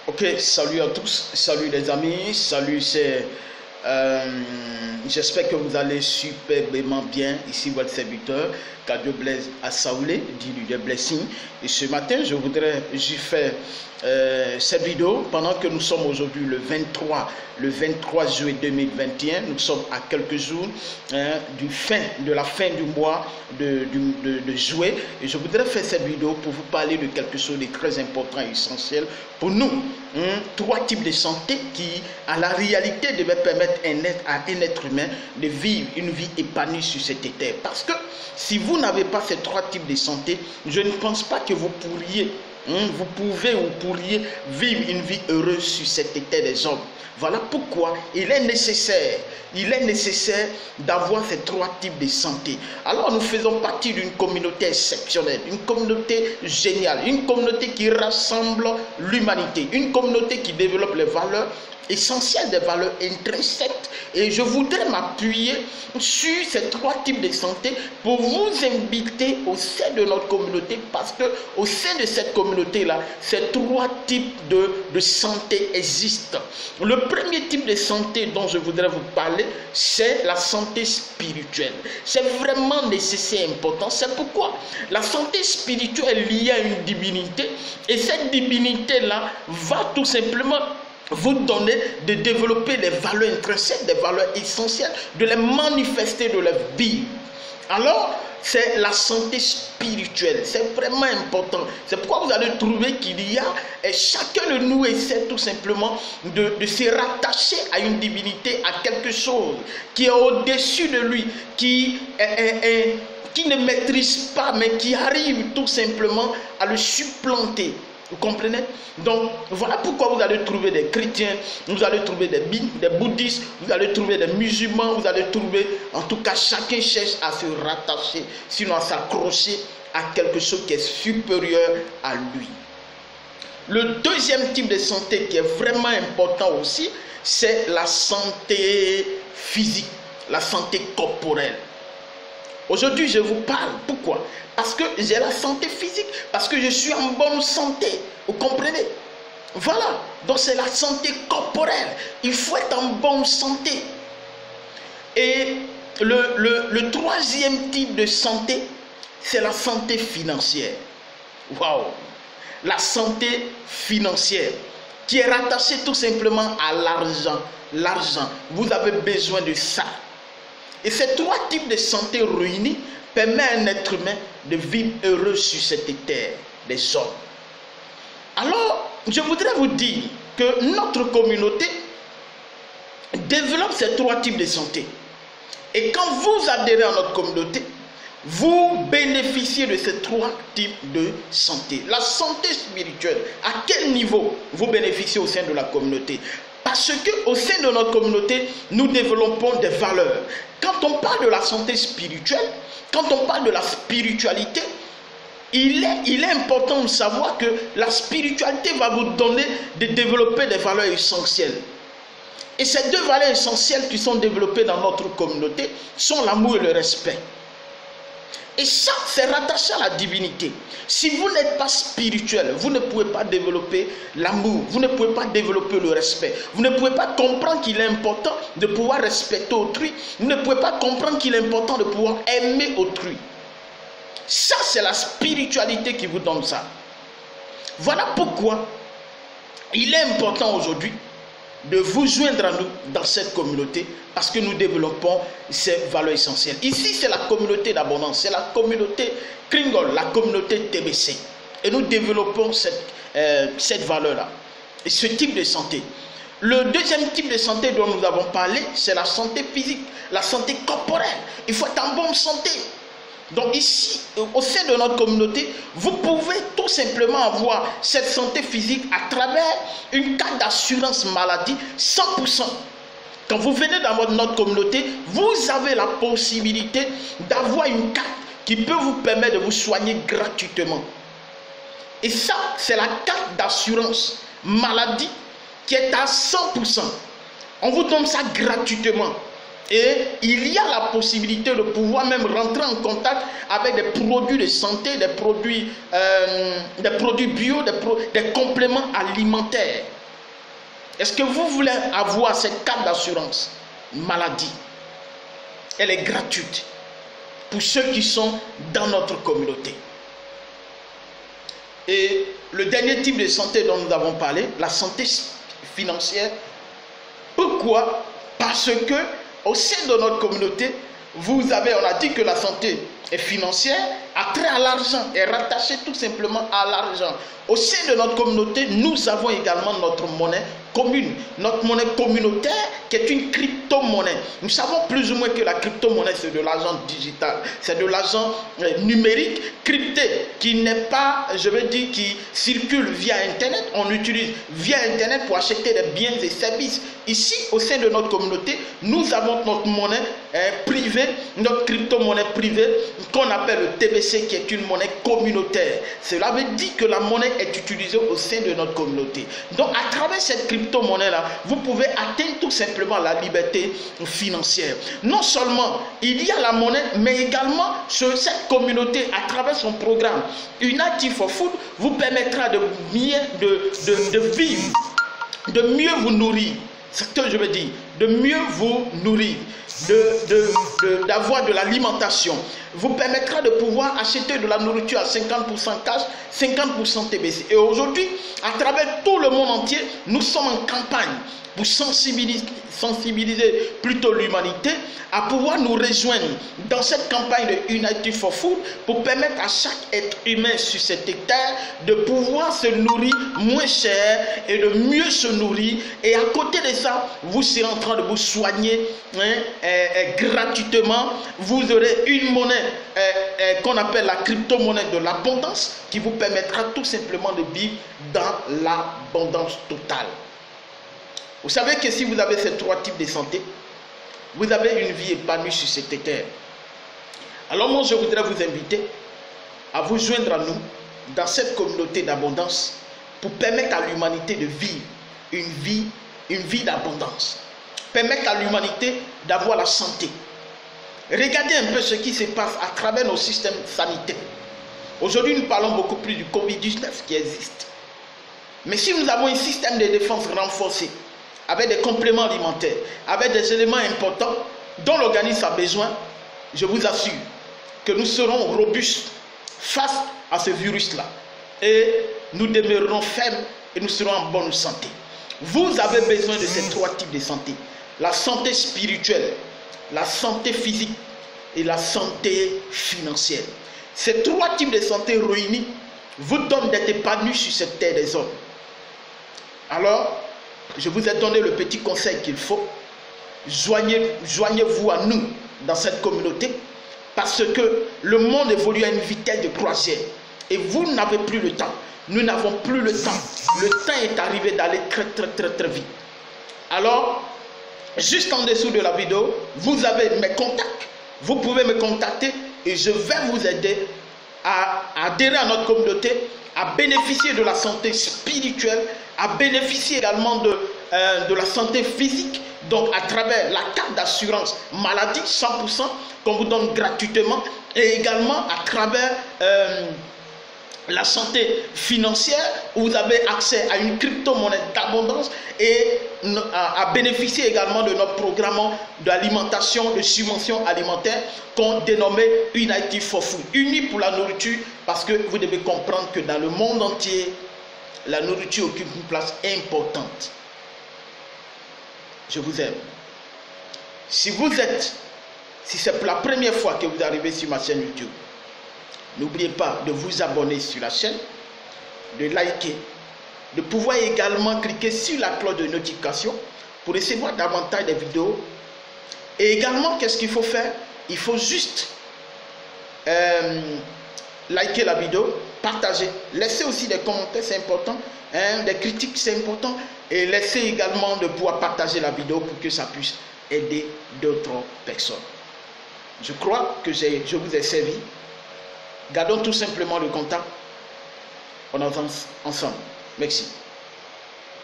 Ok, salut à tous, salut les amis, salut j'espère que vous allez superbement bien. Ici votre serviteur, Kadio Blaise Assaoulé, dit de Blessing. Et ce matin, je voudrais juste faire cette vidéo pendant que nous sommes aujourd'hui le 23 juillet 2021. Nous sommes à quelques jours de la fin du mois de juillet. Et je voudrais faire cette vidéo pour vous parler de quelque chose de très important et essentiel pour nous. Trois types de santé qui, à la réalité, devaient permettre à un être humain de vivre une vie épanouie sur cette terre. Parce que si vous n'avez pas ces trois types de santé, je ne pense pas que vous pourriez vivre une vie heureuse sur cette terre des hommes. Voilà pourquoi il est nécessaire d'avoir ces trois types de santé. Alors nous faisons partie d'une communauté exceptionnelle, une communauté géniale, une communauté qui rassemble l'humanité, une communauté qui développe les valeurs essentielles, des valeurs intrinsèques. Et je voudrais m'appuyer sur ces trois types de santé pour vous inviter au sein de notre communauté, parce que au sein de cette communauté-là, ces trois types de santé existent. Le premier type de santé dont je voudrais vous parler, c'est la santé spirituelle. C'est vraiment nécessaire et important. C'est pourquoi la santé spirituelle est liée à une divinité, et cette divinité-là va tout simplement vous donner de développer des valeurs intrinsèques, des valeurs essentielles, de les manifester de la vie. Alors, c'est la santé spirituelle, c'est vraiment important. C'est pourquoi vous allez trouver qu'il y a, et chacun de nous essaie tout simplement de se rattacher à une divinité, à quelque chose qui est au-dessus de lui, qui ne maîtrise pas, mais qui arrive tout simplement à le supplanter. Vous comprenez? Donc, voilà pourquoi vous allez trouver des chrétiens, vous allez trouver des bouddhistes, vous allez trouver des musulmans, vous allez trouver, en tout cas, chacun cherche à se rattacher, sinon à s'accrocher à quelque chose qui est supérieur à lui. Le deuxième type de santé qui est vraiment important aussi, c'est la santé physique, la santé corporelle. Aujourd'hui, je vous parle. Pourquoi? Parce que j'ai la santé physique, parce que je suis en bonne santé. Vous comprenez? Voilà. Donc, c'est la santé corporelle. Il faut être en bonne santé. Et le troisième type de santé, c'est la santé financière. Waouh! La santé financière, qui est rattachée tout simplement à l'argent. L'argent, vous avez besoin de ça. Et ces trois types de santé réunis permettent à un être humain de vivre heureux sur cette terre des hommes. Alors, je voudrais vous dire que notre communauté développe ces trois types de santé. Et quand vous adhérez à notre communauté, vous bénéficiez de ces trois types de santé. La santé spirituelle, à quel niveau vous bénéficiez au sein de la communauté? Parce qu'au sein de notre communauté, nous développons des valeurs. Quand on parle de la santé spirituelle, quand on parle de la spiritualité, il est important de savoir que la spiritualité va vous donner de développer des valeurs essentielles. Et ces deux valeurs essentielles qui sont développées dans notre communauté sont l'amour et le respect. Et ça, c'est rattaché à la divinité. Si vous n'êtes pas spirituel, vous ne pouvez pas développer l'amour, vous ne pouvez pas développer le respect. Vous ne pouvez pas comprendre qu'il est important de pouvoir respecter autrui. Vous ne pouvez pas comprendre qu'il est important de pouvoir aimer autrui. Ça, c'est la spiritualité qui vous donne ça. Voilà pourquoi il est important aujourd'hui de vous joindre à nous dans cette communauté, parce que nous développons ces valeurs essentielles. Ici, c'est la communauté d'abondance, c'est la communauté Kringol, la communauté TBC. Et nous développons cette valeur-là, et ce type de santé. Le deuxième type de santé dont nous avons parlé, c'est la santé physique, la santé corporelle. Il faut être en bonne santé. Donc ici, au sein de notre communauté, vous pouvez tout simplement avoir cette santé physique à travers une carte d'assurance maladie 100%. Quand vous venez dans notre communauté, vous avez la possibilité d'avoir une carte qui peut vous permettre de vous soigner gratuitement. Et ça, c'est la carte d'assurance maladie qui est à 100%. On vous donne ça gratuitement. Et il y a la possibilité de pouvoir même rentrer en contact avec des produits de santé, des produits bio, des compléments alimentaires. Est-ce que vous voulez avoir cette carte d'assurance maladie? Elle est gratuite pour ceux qui sont dans notre communauté. Et le dernier type de santé dont nous avons parlé, la santé financière. Pourquoi? Parce que au sein de notre communauté, vous avez, on a dit que la santé financière a trait à l'argent, est rattachée tout simplement à l'argent. Au sein de notre communauté, nous avons également notre monnaie commune, notre monnaie communautaire qui est une crypto-monnaie. Nous savons plus ou moins que la crypto-monnaie, c'est de l'argent digital, c'est de l'argent numérique, crypté, qui n'est pas, je veux dire, qui circule via Internet. On utilise via Internet pour acheter des biens et services. Ici, au sein de notre communauté, nous avons notre monnaie privée, notre crypto-monnaie privée, qu'on appelle le TBC, qui est une monnaie communautaire. Cela veut dire que la monnaie est utilisée au sein de notre communauté. Donc, à travers cette crypto-monnaie-là, vous pouvez atteindre tout simplement la liberté financière. Non seulement il y a la monnaie, mais également cette communauté, à travers son programme Unity for Food, vous permettra de vivre, de mieux vous nourrir. C'est ce que je veux dire, de mieux vous nourrir, d'avoir de l'alimentation, vous permettra de pouvoir acheter de la nourriture à 50% cash, 50% TBC. Et aujourd'hui, à travers tout le monde entier, nous sommes en campagne pour sensibiliser plutôt l'humanité à pouvoir nous rejoindre dans cette campagne de Unity for Food pour permettre à chaque être humain sur cette terre de pouvoir se nourrir moins cher et de mieux se nourrir. Et à côté de ça, vous serez en train de vous soigner gratuitement. Vous aurez une monnaie qu'on appelle la crypto-monnaie de l'abondance qui vous permettra tout simplement de vivre dans l'abondance totale. Vous savez que si vous avez ces trois types de santé, vous avez une vie épanouie sur cette terre. Alors moi, je voudrais vous inviter à vous joindre à nous dans cette communauté d'abondance pour permettre à l'humanité de vivre une vie d'abondance. Permettre à l'humanité d'avoir la santé. Regardez un peu ce qui se passe à travers nos systèmes sanitaires. Aujourd'hui, nous parlons beaucoup plus du Covid-19 qui existe. Mais si nous avons un système de défense renforcé, avec des compléments alimentaires, avec des éléments importants dont l'organisme a besoin, je vous assure que nous serons robustes face à ce virus-là. Et nous demeurerons fermes et nous serons en bonne santé. Vous avez besoin de ces trois types de santé. La santé spirituelle, la santé physique et la santé financière. Ces trois types de santé réunis vous donnent d'être épanouis sur cette terre des hommes. Alors, je vous ai donné le petit conseil qu'il faut. Joignez-vous à nous dans cette communauté parce que le monde évolue à une vitesse de croisière et vous n'avez plus le temps. Nous n'avons plus le temps. Le temps est arrivé d'aller très vite. Alors, juste en dessous de la vidéo, vous avez mes contacts. Vous pouvez me contacter et je vais vous aider à adhérer à notre communauté, à bénéficier de la santé spirituelle, à bénéficier également de la santé physique, donc à travers la carte d'assurance maladie 100% qu'on vous donne gratuitement, et également à travers la santé financière où vous avez accès à une crypto-monnaie d'abondance et à bénéficier également de notre programme d'alimentation, de subvention alimentaire qu'on dénommait Unity for Food, uni pour la nourriture, parce que vous devez comprendre que dans le monde entier, la nourriture occupe une place importante. Je vous aime. Si c'est pour la première fois que vous arrivez sur ma chaîne YouTube, n'oubliez pas de vous abonner sur la chaîne, de liker, de pouvoir également cliquer sur la cloche de notification pour recevoir davantage de vidéos. Et également, qu'est-ce qu'il faut faire? Il faut juste liker la vidéo, partager, laisser aussi des commentaires, c'est important, des critiques, c'est important, et laisser également de pouvoir partager la vidéo pour que ça puisse aider d'autres personnes. Je crois que je vous ai servi. Gardons tout simplement le contact. On avance ensemble. Merci.